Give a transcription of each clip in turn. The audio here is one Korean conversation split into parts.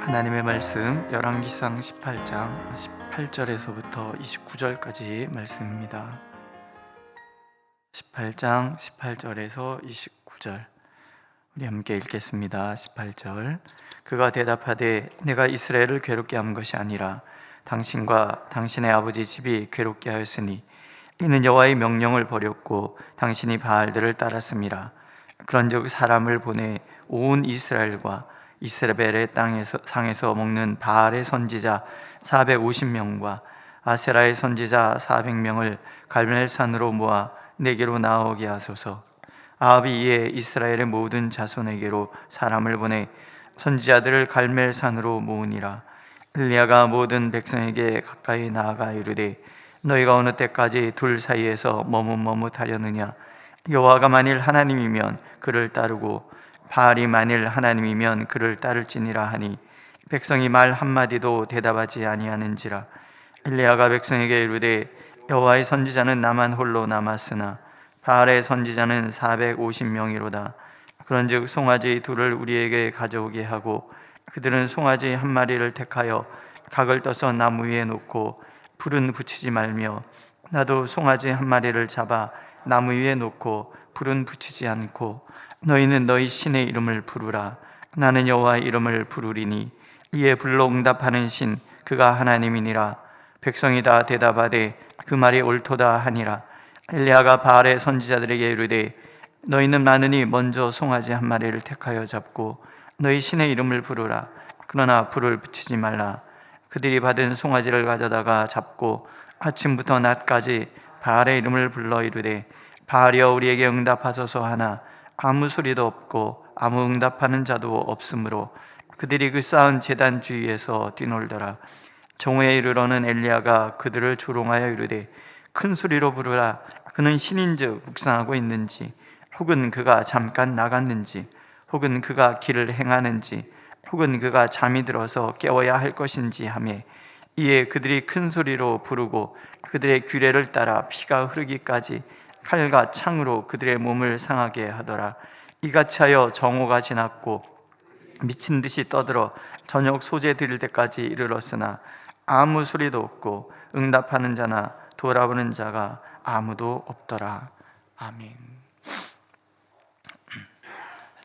하나님의 말씀 열왕기상 18장 18절에서부터 29절까지 말씀입니다. 18장 18절에서 29절 우리 함께 읽겠습니다. 18절 그가 대답하되 내가 이스라엘을 괴롭게 한 것이 아니라 당신과 당신의 아버지 집이 괴롭게 하였으니 이는 여호와의 명령을 버렸고 당신이 바알들을 따랐음이라. 그런즉 사람을 보내 온 이스라엘과 이스라엘의 상에서 먹는 바알의 선지자 450명과 아세라의 선지자 400명을 갈멜산으로 모아 내게로 나오게 하소서. 아합이 이에 이스라엘의 모든 자손에게로 사람을 보내 선지자들을 갈멜산으로 모으니라. 엘리야가 모든 백성에게 가까이 나아가 이르되 너희가 어느 때까지 둘 사이에서 머뭇머뭇하려느냐. 여호와가 만일 하나님이면 그를 따르고 바알이 만일 하나님이면 그를 따를지니라 하니 백성이 말 한마디도 대답하지 아니하는지라. 엘리야가 백성에게 이르되 여호와의 선지자는 나만 홀로 남았으나 바알의 선지자는 450명이로다. 그런즉 송아지 둘을 우리에게 가져오게 하고 그들은 송아지 한 마리를 택하여 각을 떠서 나무 위에 놓고 불은 붙이지 말며 나도 송아지 한 마리를 잡아 나무 위에 놓고 불은 붙이지 않고 너희는 너희 신의 이름을 부르라. 나는 여호와의 이름을 부르리니 이에 불로 응답하는 신 그가 하나님이니라. 백성이 다 대답하되 그 말이 옳도다 하니라. 엘리야가 바알의 선지자들에게 이르되 너희는 많으니 먼저 송아지 한 마리를 택하여 잡고 너희 신의 이름을 부르라. 그러나 불을 붙이지 말라. 그들이 받은 송아지를 가져다가 잡고 아침부터 낮까지 바알의 이름을 불러 이르되 바알이여 우리에게 응답하소서 하나 아무 소리도 없고 아무 응답하는 자도 없으므로 그들이 그 쌓은 제단 주위에서 뛰놀더라. 정오에 이르러는 엘리야가 그들을 조롱하여 이르되 큰 소리로 부르라. 그는 신인즉 묵상하고 있는지 혹은 그가 잠깐 나갔는지 혹은 그가 길을 행하는지 혹은 그가 잠이 들어서 깨워야 할 것인지 하매 이에 그들이 큰 소리로 부르고 그들의 규례를 따라 피가 흐르기까지 칼과 창으로 그들의 몸을 상하게 하더라. 이같이 하여 정오가 지났고 미친 듯이 떠들어 저녁 소재 드릴 때까지 이르렀으나 아무 소리도 없고 응답하는 자나 돌아보는 자가 아무도 없더라. 아멘.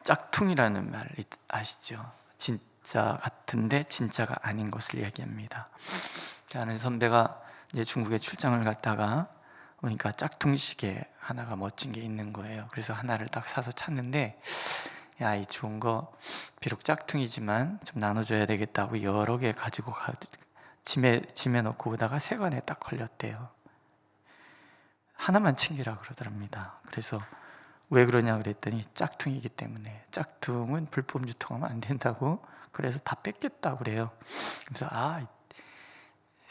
짝퉁이라는 말 아시죠? 진짜 같은데 진짜가 아닌 것을 이야기합니다. 아는 선배가 이제 중국에 출장을 갔다가 보니까 짝퉁 시계 하나가 멋진 게 있는 거예요. 그래서 하나를 딱 사서 찾는데 야, 이 좋은 거 비록 짝퉁이지만 좀 나눠줘야 되겠다고 여러 개 가지고 짐에 넣고 오다가 세관에 딱 걸렸대요. 하나만 챙기라 그러더랍니다. 그래서 왜 그러냐 그랬더니 짝퉁이기 때문에. 짝퉁은 불법 유통하면 안 된다고 그래서 다 뺏겼다 그래요. 그래서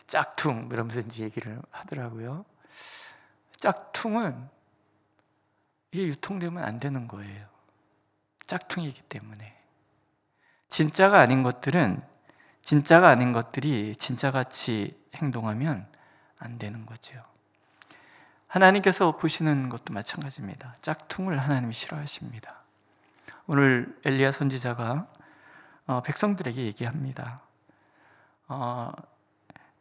짝퉁 이러면서 이제 얘기를 하더라고요. 짝퉁은 이게 유통되면 안 되는 거예요. 짝퉁이기 때문에. 진짜가 아닌 것들이 진짜같이 행동하면 안 되는 거죠. 하나님께서 보시는 것도 마찬가지입니다. 짝퉁을 하나님이 싫어하십니다. 오늘 엘리야 선지자가 백성들에게 얘기합니다.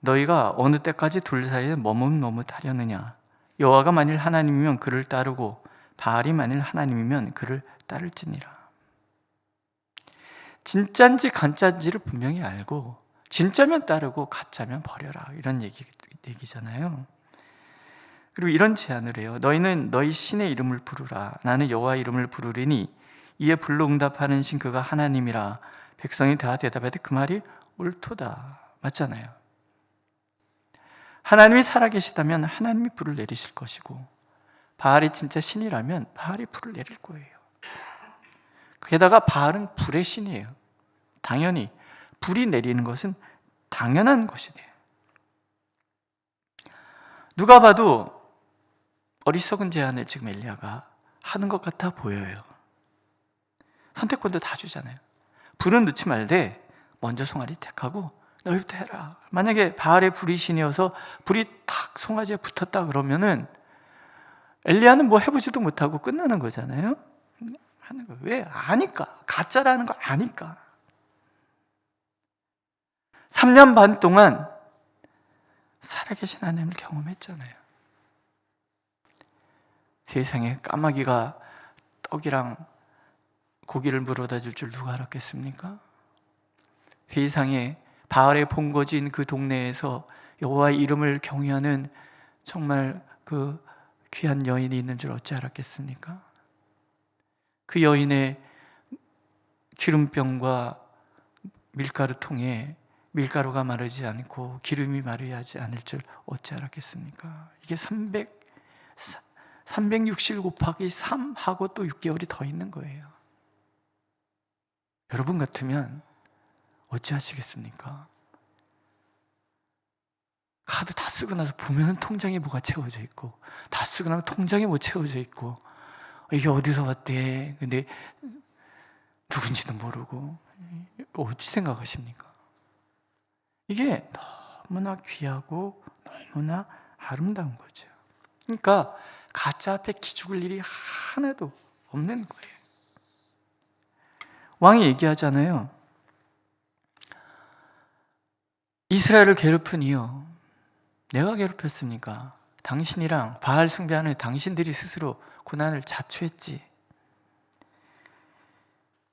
너희가 어느 때까지 둘 사이에 머뭇머뭇하려느냐. 여호와가 만일 하나님이면 그를 따르고 바알이 만일 하나님이면 그를 따를지니라. 진짜인지 가짜인지를 분명히 알고 진짜면 따르고 가짜면 버려라, 이런 얘기잖아요. 그리고 이런 제안을 해요. 너희는 너희 신의 이름을 부르라. 나는 여호와의 이름을 부르리니 이에 불로 응답하는 신 그가 하나님이라. 백성이 다 대답하되 그 말이 옳도다. 맞잖아요. 하나님이 살아계시다면 하나님이 불을 내리실 것이고 바알이 진짜 신이라면 바알이 불을 내릴 거예요. 게다가 바알은 불의 신이에요. 당연히 불이 내리는 것은 당연한 것이 돼요. 누가 봐도 어리석은 제안을 지금 엘리야가 하는 것 같아 보여요. 선택권도 다 주잖아요. 불은 넣지 말되 먼저 송아지 택하고 너희부터 해라. 만약에 바알의 불이 신이어서 불이 탁 송아지에 붙었다 그러면은 엘리야는 뭐 해보지도 못하고 끝나는 거잖아요. 하는 거. 왜? 아니까. 가짜라는 거 아니까. 3년 반 동안 살아계신 하나님을 경험했잖아요. 세상에 까마귀가 떡이랑 고기를 물어다 줄 줄 누가 알았겠습니까? 세상에 바알의 본거지인 그 동네에서 여호와의 이름을 경외하는 정말 그 귀한 여인이 있는 줄 어찌 알았겠습니까? 그 여인의 기름병과 밀가루 통에 밀가루가 마르지 않고 기름이 마르지 않을 줄 어찌 알았겠습니까? 이게 360 곱하기 3하고 또 6개월이 더 있는 거예요. 여러분 같으면 어찌 하시겠습니까? 카드 다 쓰고 나서 보면 통장에 뭐가 채워져 있고, 다 쓰고 나면 통장에 뭐 채워져 있고, 이게 어디서 왔대? 근데 누군지도 모르고, 어찌 생각하십니까? 이게 너무나 귀하고 너무나 아름다운 거죠. 그러니까 가짜 앞에 기죽을 일이 하나도 없는 거예요. 왕이 얘기하잖아요. 이스라엘을 괴롭힌 이유, 내가 괴롭혔습니까? 당신이랑 바알 숭배하는 당신들이 스스로 고난을 자초했지.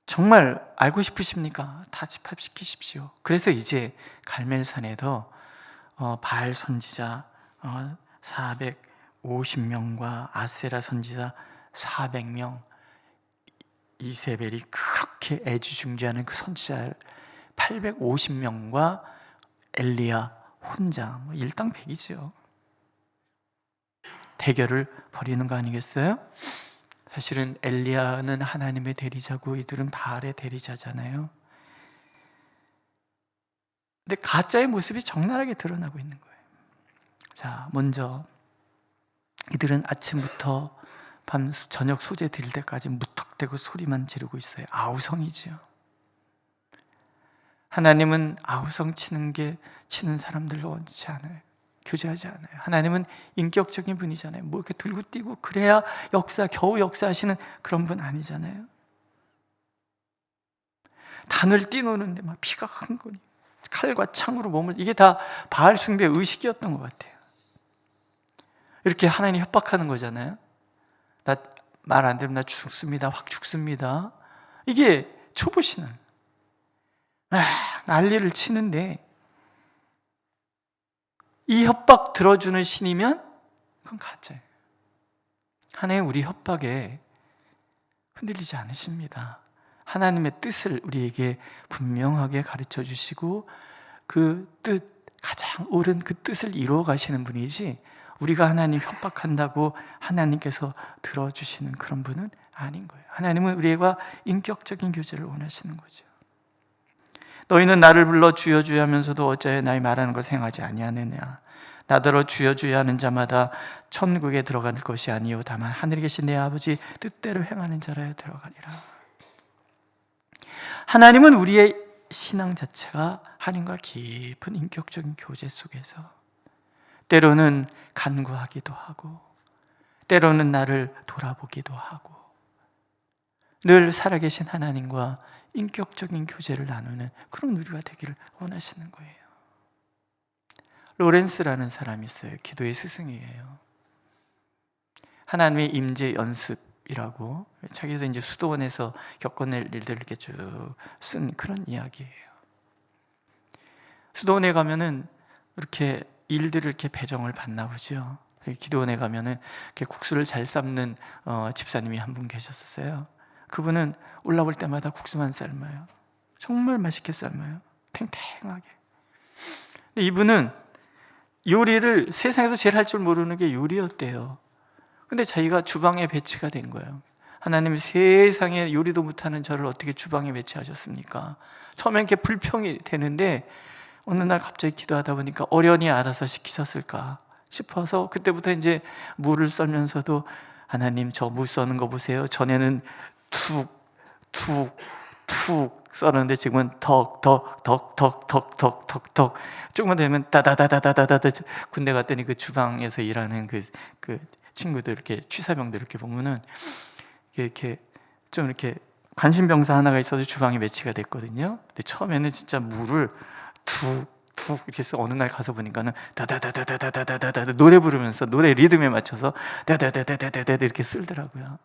정말 알고 싶으십니까? 다 집합시키십시오. 그래서 이제 갈멜산에도 바알 선지자 450명과 아세라 선지자 400명, 이세벨이 그렇게 애지중지하는 그 선지자 850명과 엘리야 혼자 일당백이죠. 대결을 벌이는 거 아니겠어요? 사실은 엘리야는 하나님의 대리자고 이들은 바알의 대리자잖아요. 근데 가짜의 모습이 적나라하게 드러나고 있는 거예요. 자, 먼저 이들은 아침부터 저녁 소재 드릴 때까지 무턱대고 소리만 지르고 있어요. 아우성이지요. 하나님은 아우성 치는 사람들로 원치 않아요. 교제하지 않아요. 하나님은 인격적인 분이잖아요. 뭐 이렇게 들고 뛰고 그래야 겨우 역사하시는 그런 분 아니잖아요. 단을 뛰노는데 막 피가 흥건히 칼과 창으로 몸을, 이게 다 바알 숭배 의식이었던 것 같아요. 이렇게 하나님 협박하는 거잖아요. 나 말 안 들으면 나 죽습니다. 확 죽습니다. 이게 초보신앙. 난리를 치는데 이 협박 들어주는 신이면 그건 가짜예요. 하나님 우리 협박에 흔들리지 않으십니다. 하나님의 뜻을 우리에게 분명하게 가르쳐 주시고 그 뜻, 가장 옳은 그 뜻을 이루어 가시는 분이지, 우리가 하나님 협박한다고 하나님께서 들어주시는 그런 분은 아닌 거예요. 하나님은 우리와 인격적인 교제를 원하시는 거죠. 너희는 나를 불러 주여 주여 하면서도 어찌하여 나의 말하는 걸 생각하지 아니하느냐. 나더러 주여 주여 하는 자마다 천국에 들어갈 것이 아니요 다만 하늘에 계신 내 아버지 뜻대로 행하는 자라야 들어가리라. 하나님은 우리의 신앙 자체가 하나님과 깊은 인격적인 교제 속에서 때로는 간구하기도 하고 때로는 나를 돌아보기도 하고 늘 살아계신 하나님과 인격적인 교제를 나누는 그런 우리가 되기를 원하시는 거예요. 로렌스라는 사람이 있어요. 기도의 스승이에요. 하나님의 임재 연습이라고 자기도 이제 수도원에서 겪어낼 일들을 이렇게 쭉 쓴 그런 이야기예요. 수도원에 가면은 이렇게 일들을 이렇게 배정을 받나 보죠. 기도원에 가면은 이렇게 국수를 잘 삶는 집사님이 한 분 계셨었어요. 그분은 올라올 때마다 국수만 삶아요. 정말 맛있게 삶아요. 탱탱하게. 근데 이분은 요리를 세상에서 제일 할 줄 모르는 게 요리였대요. 근데 자기가 주방에 배치가 된 거예요. 하나님이 세상에 요리도 못하는 저를 어떻게 주방에 배치하셨습니까? 처음엔 이렇게 불평이 되는데 어느 날 갑자기 기도하다 보니까 어련히 알아서 시키셨을까 싶어서 그때부터 이제 물을 썰면서도 하나님 저 물 써는 거 보세요. 전에는 툭 썰었는데 지금은 덕 조금만 되면 다다다다다다다. 군대 갔더니 그 주방에서 일하는 그 친구들 이렇게 취사병들 이렇게 보면은 이렇게 좀 이렇게 관심병사 하나가 있어서 주방에 배치가 됐거든요. 근데 처음에는 진짜 물을 툭 툭 이렇게 해서 어느 날 가서 보니까는 다다다다다다다다다 노래 부르면서 노래 리듬에 맞춰서 다다다다다다다 이렇게 쓸더라고요.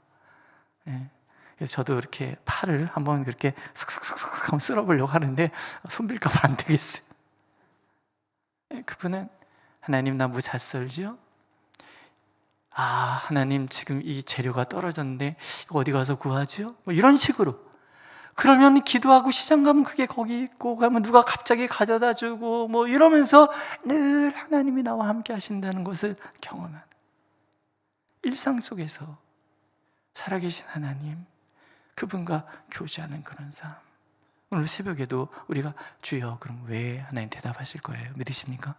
예. 그래서 저도 이렇게 팔을 한번 그렇게 슥슥슥슥 한번 쓸어보려고 하는데 손빌까봐 안 되겠어요. 예, 그분은 하나님 나 뭐 잘 썰죠? 아 하나님 지금 이 재료가 떨어졌는데 이거 어디 가서 구하죠? 뭐 이런 식으로. 그러면 기도하고 시장 가면 그게 거기 있고 가면 누가 갑자기 가져다 주고 뭐 이러면서 늘 하나님이 나와 함께 하신다는 것을 경험하는 일상 속에서 살아계신 하나님, 그분과 교제하는 그런 삶. 오늘 새벽에도 우리가 주여 그럼 왜 하나님 대답하실 거예요? 믿으십니까?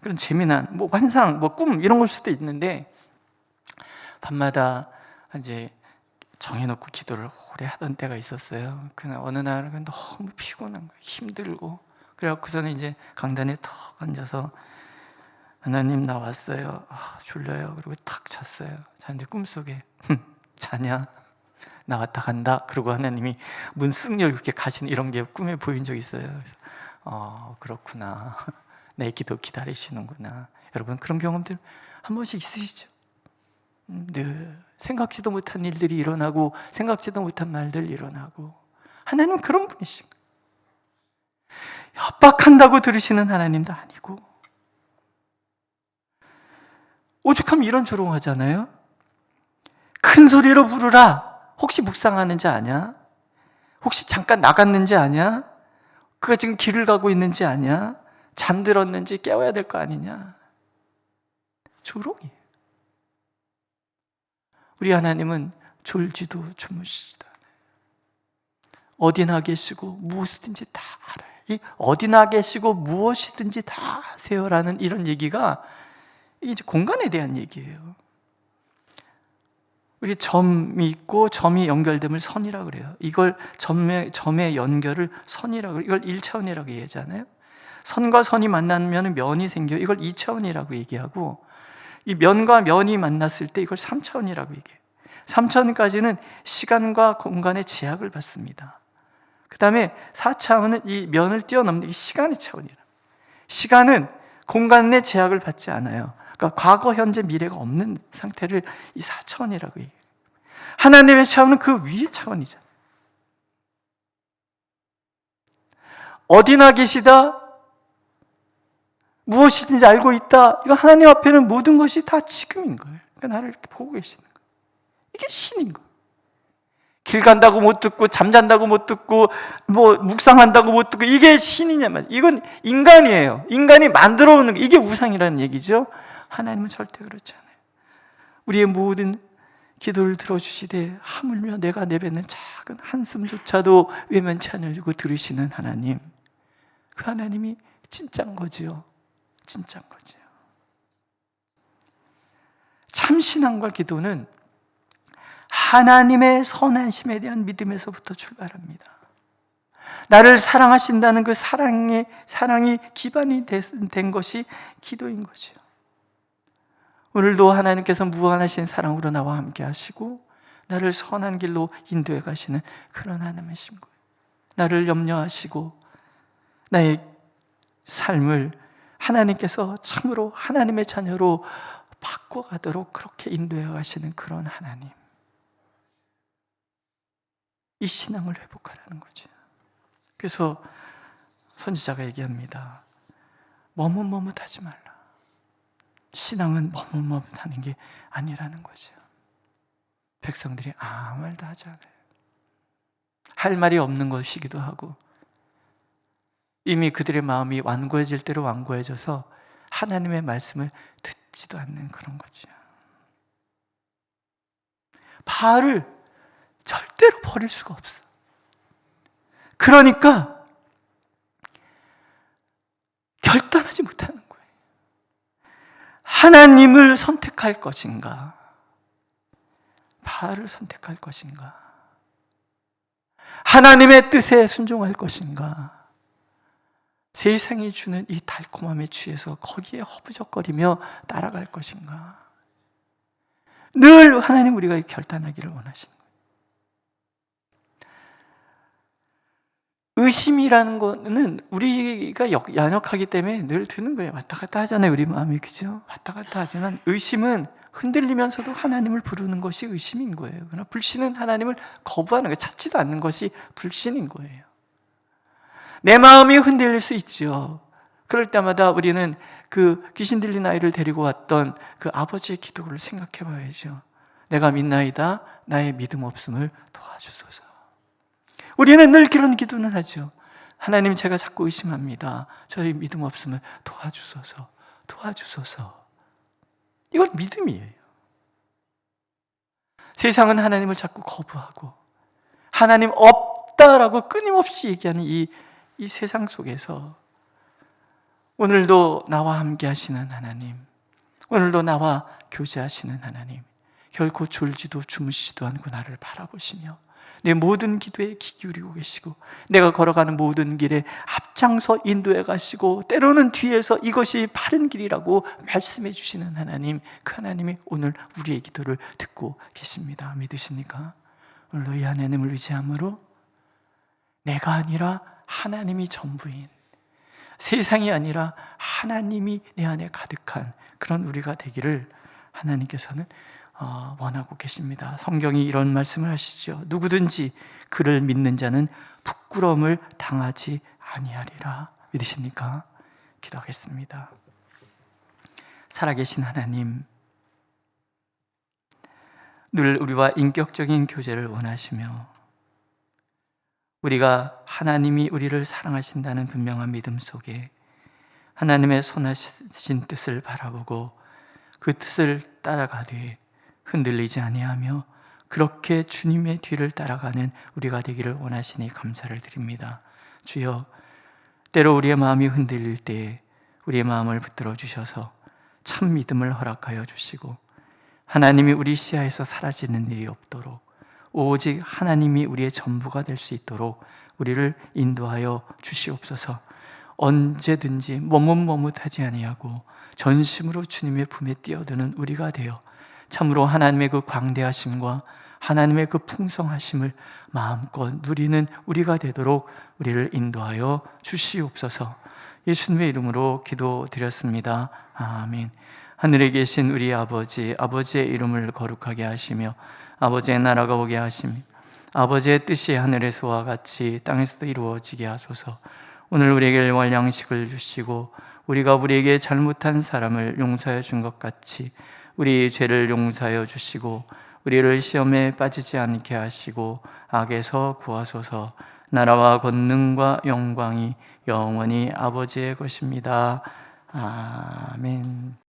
그런 재미난 뭐 환상, 뭐 꿈 이런 걸 수도 있는데 밤마다 이제 정해놓고 기도를 오래 하던 때가 있었어요. 그날 어느 날은 너무 피곤한 거예요. 힘들고 그래갖고서는 이제 강단에 턱 앉아서 하나님 나 왔어요. 졸려요. 그리고 탁 잤어요. 잤는데 꿈속에 자냐? 나 왔다 간다. 그리고 하나님이 문 쓱 열고 이렇게 가시는 이런 게 꿈에 보인 적이 있어요. 그래서 그렇구나. 내 기도 기다리시는구나. 여러분 그런 경험들 한 번씩 있으시죠? 늘 생각지도 못한 일들이 일어나고 생각지도 못한 말들 일어나고 하나님은 그런 분이신 거예요. 협박한다고 들으시는 하나님도 아니고 오죽하면 이런 조롱하잖아요. 큰 소리로 부르라. 혹시 묵상하는지 아냐? 혹시 잠깐 나갔는지 아냐? 그가 지금 길을 가고 있는지 아냐? 잠들었는지 깨워야 될 거 아니냐? 조롱이에요. 우리 하나님은 졸지도 주무시지도 않아요. 어디나 계시고 무엇이든지 다 알아요. 이 어디나 계시고 무엇이든지 다 아세요라는 이런 얘기가 이제 공간에 대한 얘기예요. 우리 점이 있고 점이 연결됨을 선이라고 그래요. 이걸 점의 연결을 선이라고 그래요. 이걸 1차원이라고 얘기하잖아요. 선과 선이 만나면 면이 생겨요. 이걸 2차원이라고 얘기하고 이 면과 면이 만났을 때 이걸 3차원이라고 얘기해요. 3차원까지는 시간과 공간의 제약을 받습니다. 그 다음에 4차원은 이 면을 뛰어넘는 이 시간의 차원이에요. 시간은 공간의 제약을 받지 않아요. 그러니까 과거, 현재, 미래가 없는 상태를 이 4차원이라고 얘기해요. 하나님의 차원은 그 위의 차원이잖아요. 어디나 계시다, 무엇이든지 알고 있다. 이거 하나님 앞에는 모든 것이 다 지금인 거예요. 그러니까 나를 이렇게 보고 계시는 거예요. 이게 신인 거예요. 길 간다고 못 듣고 잠잔다고 못 듣고 뭐 묵상한다고 못 듣고 이게 신이냐 말이에요. 이건 인간이에요. 인간이 만들어 오는 거. 이게 우상이라는 얘기죠. 하나님은 절대 그렇지 않아요. 우리의 모든 기도를 들어주시되 하물며 내가 내뱉는 작은 한숨조차도 외면치 않으시고 들으시는 하나님, 그 하나님이 진짜인 거지요. 진짜인 거지요. 참 신앙과 기도는 하나님의 선하심에 대한 믿음에서부터 출발합니다. 나를 사랑하신다는 그 사랑이 기반이 된 것이 기도인 거죠. 오늘도 하나님께서 무한하신 사랑으로 나와 함께 하시고 나를 선한 길로 인도해 가시는 그런 하나님이신 거예요. 나를 염려하시고 나의 삶을 하나님께서 참으로 하나님의 자녀로 바꿔가도록 그렇게 인도해 가시는 그런 하나님. 이 신앙을 회복하라는 거죠. 그래서 선지자가 얘기합니다. 머뭇머뭇하지 말라. 신앙은 머뭇머뭇하는 게 아니라는 거죠. 백성들이 아무 말도 하지 않아요. 할 말이 없는 것이기도 하고 이미 그들의 마음이 완고해질 대로 완고해져서 하나님의 말씀을 듣지도 않는 그런 거죠. 바알을 절대로 버릴 수가 없어. 그러니까 결단하지 못하는 거예요. 하나님을 선택할 것인가? 바알을 선택할 것인가? 하나님의 뜻에 순종할 것인가? 세상이 주는 이 달콤함에 취해서 거기에 허부적거리며 따라갈 것인가? 늘 하나님 우리가 결단하기를 원하시는 거예요. 의심이라는 거는 우리가 연약하기 때문에 늘 드는 거예요. 왔다 갔다 하잖아요, 우리 마음이. 그죠? 왔다 갔다 하지만 의심은 흔들리면서도 하나님을 부르는 것이 의심인 거예요. 그러나 불신은 하나님을 거부하는 거예요. 찾지도 않는 것이 불신인 거예요. 내 마음이 흔들릴 수 있죠. 그럴 때마다 우리는 그 귀신 들린 아이를 데리고 왔던 그 아버지의 기도를 생각해 봐야죠. 내가 믿나이다, 나의 믿음 없음을 도와주소서. 우리는 늘 그런 기도는 하죠. 하나님, 제가 자꾸 의심합니다. 저희 믿음 없음을 도와주소서, 도와주소서. 이건 믿음이에요. 세상은 하나님을 자꾸 거부하고 하나님 없다라고 끊임없이 얘기하는 이 세상 속에서 오늘도 나와 함께 하시는 하나님, 오늘도 나와 교제하시는 하나님, 결코 졸지도 주무시지도 않고 나를 바라보시며 내 모든 기도에 귀 기울이고 계시고 내가 걸어가는 모든 길에 앞장서 인도해 가시고 때로는 뒤에서 이것이 바른 길이라고 말씀해 주시는 하나님, 그 하나님이 오늘 우리의 기도를 듣고 계십니다. 믿으십니까? 오늘도 이 하나님을 의지함으로 내가 아니라 하나님이 전부인, 세상이 아니라 하나님이 내 안에 가득한 그런 우리가 되기를 하나님께서는 원하고 계십니다. 성경이 이런 말씀을 하시죠. 누구든지 그를 믿는 자는 부끄러움을 당하지 아니하리라. 믿으십니까? 기도하겠습니다. 살아계신 하나님, 늘 우리와 인격적인 교제를 원하시며 우리가 하나님이 우리를 사랑하신다는 분명한 믿음 속에 하나님의 선하신 뜻을 바라보고 그 뜻을 따라가되 흔들리지 아니하며 그렇게 주님의 뒤를 따라가는 우리가 되기를 원하시니 감사를 드립니다. 주여, 때로 우리의 마음이 흔들릴 때 우리의 마음을 붙들어 주셔서 참 믿음을 허락하여 주시고 하나님이 우리 시야에서 사라지는 일이 없도록 오직 하나님이 우리의 전부가 될 수 있도록 우리를 인도하여 주시옵소서. 언제든지 머뭇머뭇하지 아니하고 전심으로 주님의 품에 뛰어드는 우리가 되어 참으로 하나님의 그 광대하심과 하나님의 그 풍성하심을 마음껏 누리는 우리가 되도록 우리를 인도하여 주시옵소서. 예수님의 이름으로 기도드렸습니다. 아멘. 하늘에 계신 우리 아버지, 아버지의 이름을 거룩하게 하시며 아버지의 나라가 오게 하시며 아버지의 뜻이 하늘에서와 같이 땅에서도 이루어지게 하소서. 오늘 우리에게 일용할 양식을 주시고 우리가 우리에게 잘못한 사람을 용서해 준 것 같이 우리 죄를 용서하여 주시고 우리를 시험에 빠지지 않게 하시고 악에서 구하소서. 나라와 권능과 영광이 영원히 아버지의 것입니다. 아멘.